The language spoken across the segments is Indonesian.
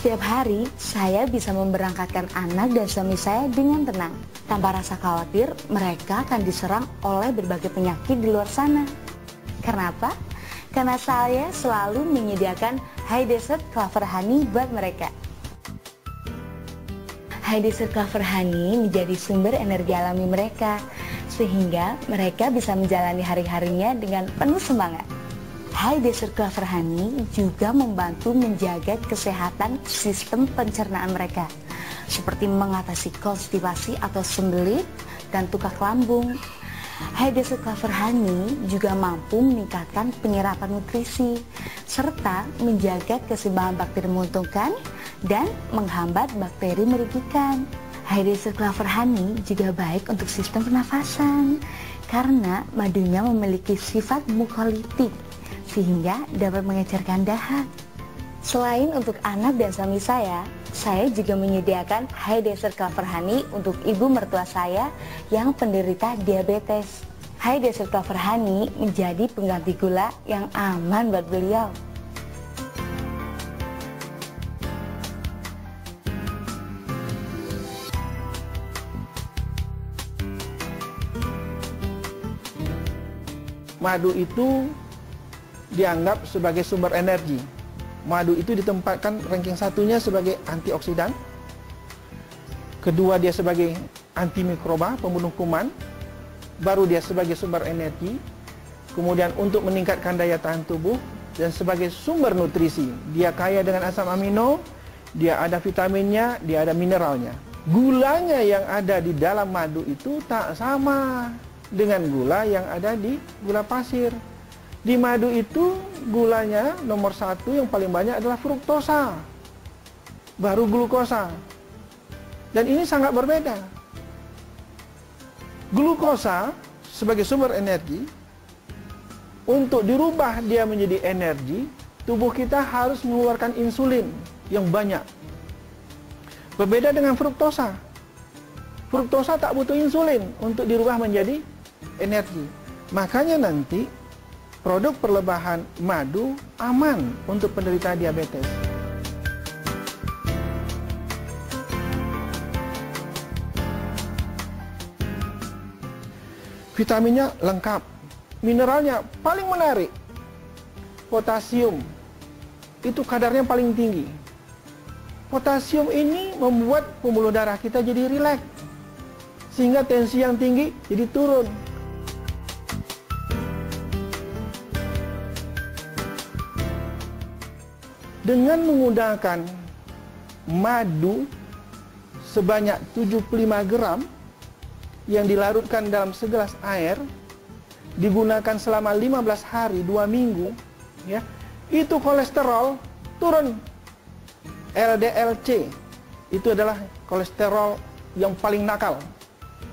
Setiap hari, saya bisa memberangkatkan anak dan suami saya dengan tenang. Tanpa rasa khawatir, mereka akan diserang oleh berbagai penyakit di luar sana. Kenapa? Karena saya selalu menyediakan High Desert Clover Honey buat mereka. High Desert Clover Honey menjadi sumber energi alami mereka, sehingga mereka bisa menjalani hari-harinya dengan penuh semangat. High Desert Clover Honey juga membantu menjaga kesehatan sistem pencernaan mereka, seperti mengatasi konstipasi atau sembelit dan tukak lambung. High Desert Clover Honey juga mampu meningkatkan penyerapan nutrisi, serta menjaga keseimbangan bakteri menguntungkan dan menghambat bakteri merugikan. High Desert Clover Honey juga baik untuk sistem pernafasan, karena madunya memiliki sifat mukolitik, sehingga dapat mengecerkan dahak. Selain untuk anak dan suami saya juga menyediakan High Desert Clover Honey untuk ibu mertua saya yang penderita diabetes. High Desert Clover Honey menjadi pengganti gula yang aman buat beliau. Madu itu dianggap sebagai sumber energi. Madu itu ditempatkan ranking satunya sebagai antioksidan. Kedua dia sebagai antimikroba, pembunuh kuman. Baru dia sebagai sumber energi. Kemudian untuk meningkatkan daya tahan tubuh. Dan sebagai sumber nutrisi. Dia kaya dengan asam amino, dia ada vitaminnya, dia ada mineralnya. Gulanya yang ada di dalam madu itu tak sama dengan gula yang ada di gula pasir. Di madu itu gulanya nomor 1 yang paling banyak adalah fruktosa, baru glukosa. Dan ini sangat berbeda. Glukosa sebagai sumber energi, untuk dirubah dia menjadi energi, tubuh kita harus mengeluarkan insulin yang banyak. Berbeda dengan fruktosa. Fruktosa tak butuh insulin untuk dirubah menjadi energi. Makanya nanti produk perlebahan madu aman untuk penderita diabetes. Vitaminnya lengkap, mineralnya paling menarik. Potasium, itu kadarnya paling tinggi. Potasium ini membuat pembuluh darah kita jadi rileks, sehingga tensi yang tinggi jadi turun. Dengan menggunakan madu sebanyak 75 gram yang dilarutkan dalam segelas air, digunakan selama 15 hari, 2 minggu, ya, itu kolesterol turun. LDL-C itu adalah kolesterol yang paling nakal.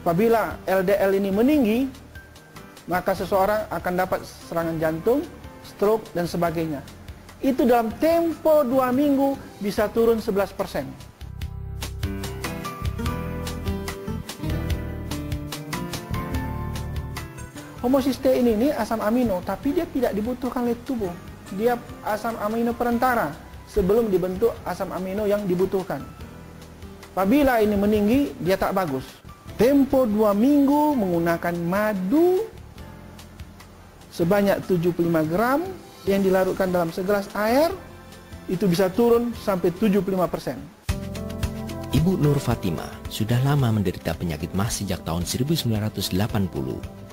Apabila LDL ini meninggi, maka seseorang akan dapat serangan jantung, stroke, dan sebagainya. Itu dalam tempo 2 minggu bisa turun 11%. Homocysteine ini asam amino, tapi dia tidak dibutuhkan oleh tubuh. Dia asam amino perantara sebelum dibentuk asam amino yang dibutuhkan. Apabila ini meninggi, dia tak bagus. Tempo 2 minggu menggunakan madu sebanyak 75 gram yang dilarutkan dalam segelas air, itu bisa turun sampai 75%. Ibu Nur Fatimah sudah lama menderita penyakit MAH sejak tahun 1980.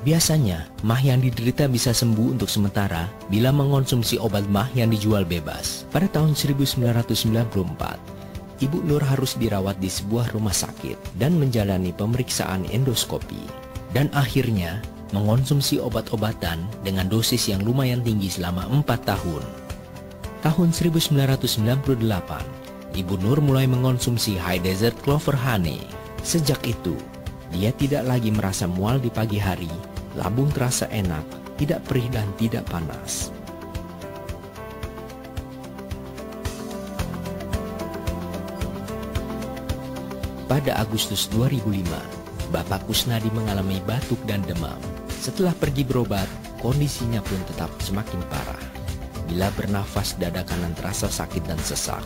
Biasanya, MAH yang diderita bisa sembuh untuk sementara bila mengonsumsi obat MAH yang dijual bebas. Pada tahun 1994, Ibu Nur harus dirawat di sebuah rumah sakit dan menjalani pemeriksaan endoskopi. Dan akhirnya, mengonsumsi obat-obatan dengan dosis yang lumayan tinggi selama 4 tahun. Tahun 1998, Ibu Nur mulai mengonsumsi High Desert Clover Honey. Sejak itu, dia tidak lagi merasa mual di pagi hari, lambung terasa enak, tidak perih dan tidak panas. Pada Agustus 2005, Bapak Kusnadi mengalami batuk dan demam. Setelah pergi berobat, kondisinya pun tetap semakin parah. Bila bernafas, dada kanan terasa sakit dan sesak.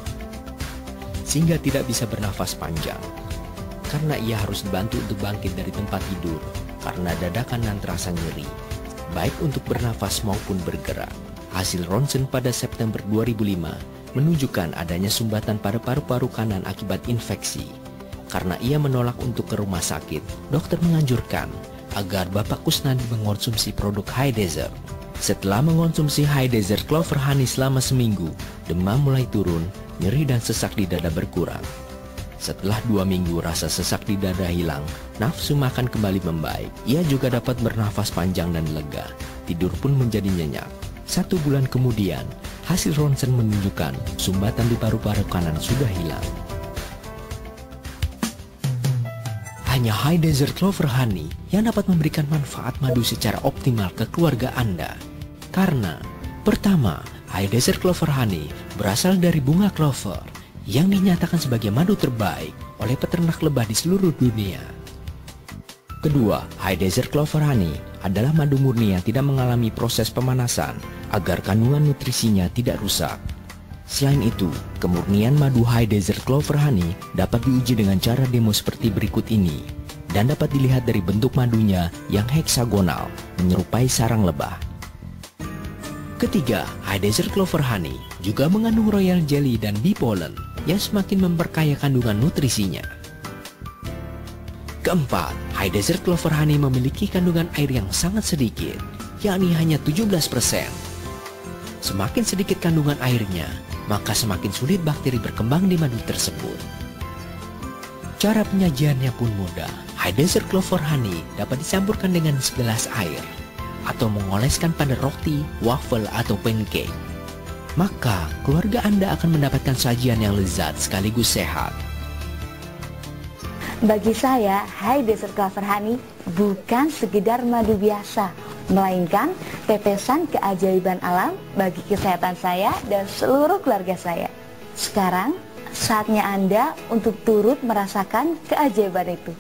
sehingga tidak bisa bernafas panjang. Karena ia harus dibantu untuk bangkit dari tempat tidur karena dada kanan terasa nyeri, baik untuk bernafas maupun bergerak. Hasil ronsen pada September 2005 menunjukkan adanya sumbatan pada paru-paru kanan akibat infeksi. Karena ia menolak untuk ke rumah sakit, dokter menganjurkan agar Bapak Kusnadi mengonsumsi produk High Desert. Setelah mengonsumsi High Desert Clover Honey selama seminggu, demam mulai turun, nyeri dan sesak di dada berkurang. Setelah 2 minggu rasa sesak di dada hilang, nafsu makan kembali membaik. Ia juga dapat bernafas panjang dan lega, tidur pun menjadi nyenyak. 1 bulan kemudian, hasil ronsen menunjukkan sumbatan di paru-paru kanan sudah hilang. Hanya High Desert Clover Honey yang dapat memberikan manfaat madu secara optimal ke keluarga Anda. Karena, pertama, High Desert Clover Honey berasal dari bunga clover yang dinyatakan sebagai madu terbaik oleh peternak lebah di seluruh dunia. Kedua, High Desert Clover Honey adalah madu murni yang tidak mengalami proses pemanasan agar kandungan nutrisinya tidak rusak. Selain itu, kemurnian madu High Desert Clover Honey dapat diuji dengan cara demo seperti berikut ini dan dapat dilihat dari bentuk madunya yang heksagonal, menyerupai sarang lebah. Ketiga, High Desert Clover Honey juga mengandung royal jelly dan bee pollen yang semakin memperkaya kandungan nutrisinya. Keempat, High Desert Clover Honey memiliki kandungan air yang sangat sedikit, yakni hanya 17%. Semakin sedikit kandungan airnya, maka semakin sulit bakteri berkembang di madu tersebut. Cara penyajiannya pun mudah. High Desert Clover Honey dapat dicampurkan dengan segelas air atau mengoleskan pada roti, waffle, atau pancake. Maka keluarga Anda akan mendapatkan sajian yang lezat sekaligus sehat. Bagi saya, High Desert Clover Honey bukan sekedar madu biasa, melainkan tetesan keajaiban alam bagi kesehatan saya dan seluruh keluarga saya. Sekarang, saatnya Anda untuk turut merasakan keajaiban itu.